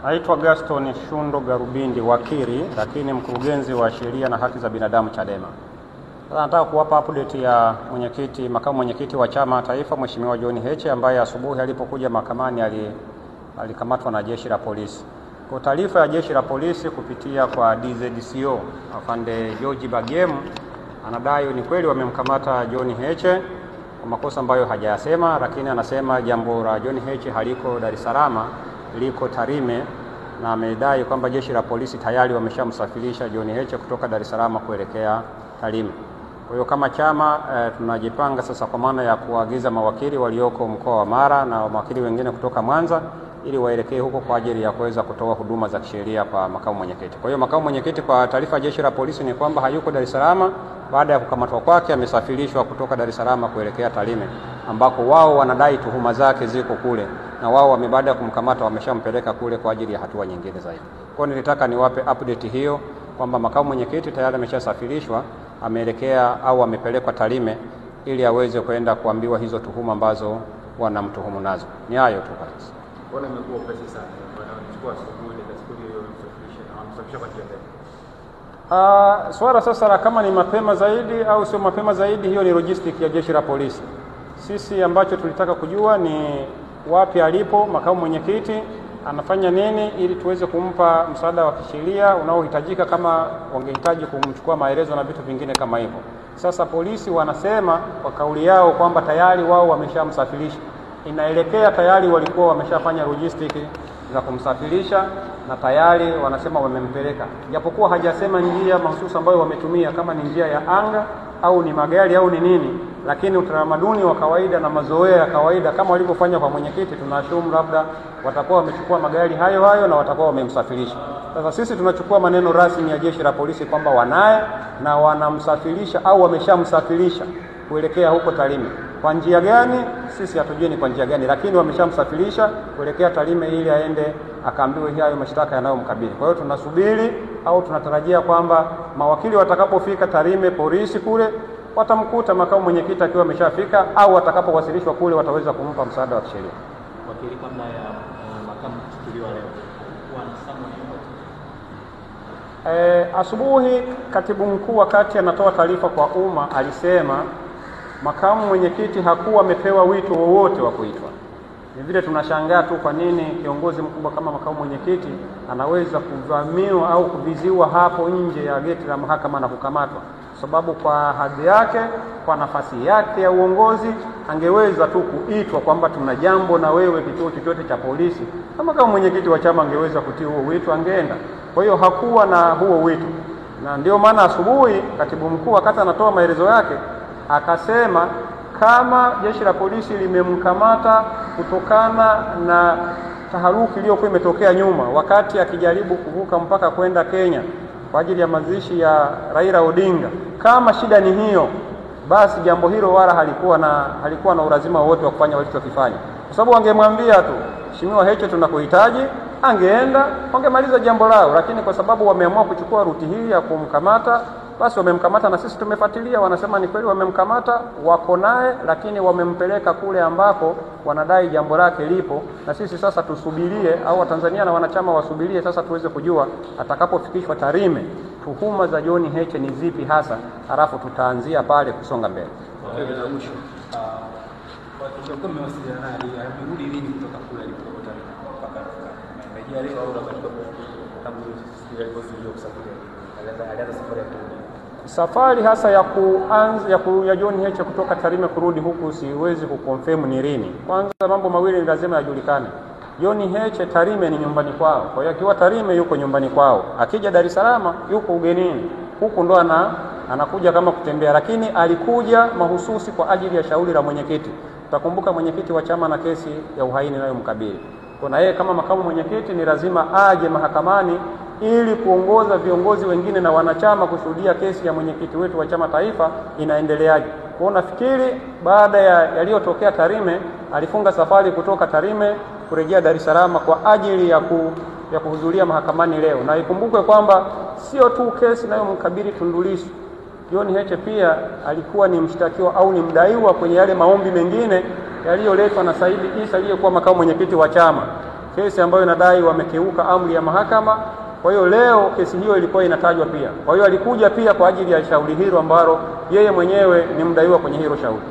Naitwa Gaston Shundo Garubindi, wakili lakini mkurugenzi wa sheria na haki za binadamu Chadema. Sasa nataka kuwapa update ya makamu mwenyekiti wa chama taifa Mheshimiwa John Heche ambaye asubuhi alipokuja mahakamani alikamatwa na jeshi la polisi. Kwa taarifa ya jeshi la polisi kupitia kwa DZCO afande George Bagem, anadai ni kweli wamemkamata John Heche kwa makosa ambayo hajayasema, lakini anasema jambo la John Heche haliko Dar es Salaam, liko Tarime, na amedai kwamba jeshi la polisi tayari wameshamsafirisha John Heche kutoka Dar es Salaam kuelekea Tarime. Kwa hiyo kama chama tunajipanga sasa kwa maana ya kuagiza mawakili walioko mkoa wa Mara na mawakili wengine kutoka Mwanza ili waelekee huko kwa ajili ya kuweza kutoa huduma za kisheria kwa makamu mwenyekiti. Kwa hiyo makamu mwenyekiti, kwa taarifa ya jeshi la polisi ni kwamba hayuko Dar es Salaam. Baada ya kukamatwa kwake amesafirishwa kutoka Dar es Salaam kuelekea Tarime, ambako wao wanadai tuhuma zake ziko kule, na wao baada ya kumkamata wameshampeleka kule kwa ajili ya hatua nyingine zaidi. Kwa hiyo nilitaka niwape update hiyo kwamba makamu mwenyekiti tayari ameshasafirishwa, ameelekea au amepelekwa Tarime ili aweze kwenda kuambiwa hizo tuhuma ambazo wanamtuhumu nazo. Ni hayo tu kwa sasa. Mbona imekuwa pesa sana? Wanachukua asubuhi katika hiyo safirisha na wanasafisha kwa njia gani? Swala sasa kama ni mapema zaidi au sio mapema zaidi, hiyo ni logistic ya jeshi la polisi. Sisi ambacho tulitaka kujua ni wapi alipo makamu mwenyekiti, anafanya nini, ili tuweze kumpa msaada wa kisheria unaohitajika kama wangehitaji kumchukua maelezo na vitu vingine kama hivyo. Sasa polisi wanasema kwa kauli yao kwamba tayari wao wameshamsafirisha. Inaelekea tayari walikuwa wameshafanya logistic za kumsafirisha na tayari wanasema wamempeleka. Japokuwa hajasema njia mahususi ambayo wametumia, kama ni njia ya anga au ni magari au ni nini, lakini utamaduni wa kawaida na mazoea ya kawaida kama walivyofanya kwa mwenyekiti, tunashumu labda watakuwa wamechukua magari hayo na watakuwa wamemsafirisha. Sasa sisi tunachukua maneno rasmi ya jeshi la polisi kwamba wanaye na wanamsafirisha au wameshamsafirisha kuelekea huko Tarime. Kwa njia gani sisi hatujui ni kwa njia gani, lakini wameshamsafirisha kuelekea Tarime ili aende akaambiwe hayo mashtaka yanayomkabili. Kwa hiyo tunasubiri au tunatarajia kwamba mawakili watakapofika Tarime polisi kule watamkuta makamu mwenyekiti akiwa ameshafika, au watakapowasilishwa kule wataweza kumpa msaada wa kisheria. Wakili, kabla ya makamu kuchukuliwa leo asubuhi katibu mkuu wakati anatoa taarifa kwa umma alisema makamu mwenyekiti hakuwa amepewa wito wowote wa kuitwa. Ni vile tunashangaa tu kwa nini kiongozi mkubwa kama makamu mwenyekiti anaweza kuvamiwa au kuviziwa hapo nje ya geti la mahakama na kukamatwa. Sababu kwa hadhi yake, kwa nafasi yake ya uongozi, angeweza tu kuitwa kwamba tuna jambo na wewe kituo chochote cha polisi. Kama kama mwenyekiti wa chama angeweza kutii huo wito, angeenda. Kwa hiyo hakuwa na huo wito. Na ndio maana asubuhi katibu mkuu wakati anatoa maelezo yake akasema kama jeshi la polisi limemkamata kutokana na taharuki iliyokuwa imetokea nyuma wakati akijaribu kuvuka mpaka kwenda Kenya kwa ajili ya mazishi ya Raila Odinga, kama shida ni hiyo, basi jambo hilo wala halikuwa na ulazima wote wa kufanya walichokifanya. Kwa sababu wangemwambia tu Mheshimiwa Heche tunakuhitaji, angeenda wangemaliza jambo lao, lakini kwa sababu wameamua kuchukua ruti hii ya kumkamata, basi wamemkamata na sisi tumefuatilia, wanasema ni kweli wamemkamata, wako naye, lakini wamempeleka kule ambako wanadai jambo lake lipo, na sisi sasa tusubirie au Watanzania na wanachama wasubirie sasa tuweze kujua atakapofikishwa Tarime tuhuma za John Heche ni zipi hasa, halafu tutaanzia pale kusonga mbele. Safari hasa ya John Heche kutoka Tarime kurudi huku siwezi kuconfirm ni lini. Kwanza mambo mawili ni lazima yajulikane. John Heche Tarime ni nyumbani kwao. Kwa hiyo akiwa Tarime yuko nyumbani kwao. Akija Dar es Salaam yuko ugenini. Huku ndo anakuja kama kutembea, lakini alikuja mahususi kwa ajili ya shauri la mwenyekiti. Utakumbuka mwenyekiti wa chama na kesi ya uhaini nayo mkabili. Kwa yeye kama makamu mwenyekiti ni lazima aje mahakamani ili kuongoza viongozi wengine na wanachama kushuhudia kesi ya mwenyekiti wetu wa chama taifa inaendeleaje. Kwa nafikiri baada ya yaliyotokea Tarime alifunga safari kutoka Tarime kurejea Dar es Salaam kwa ajili ya kuhudhuria mahakamani leo. Na ikumbukwe kwamba sio tu kesi nayo mkabili Tundu Lissu, John Heche pia alikuwa ni mshtakiwa au ni mdaiwa kwenye yale maombi mengine yaliyoletwa na Said Issa aliyekuwa makamu mwenyekiti wa chama. kesi ambayo inadai wamekeuka amri ya mahakama. Kwa hiyo leo kesi hiyo ilikuwa inatajwa pia. Kwa hiyo alikuja pia kwa ajili ya shauri hilo ambalo yeye mwenyewe ni mdaiwa kwenye hilo shauri.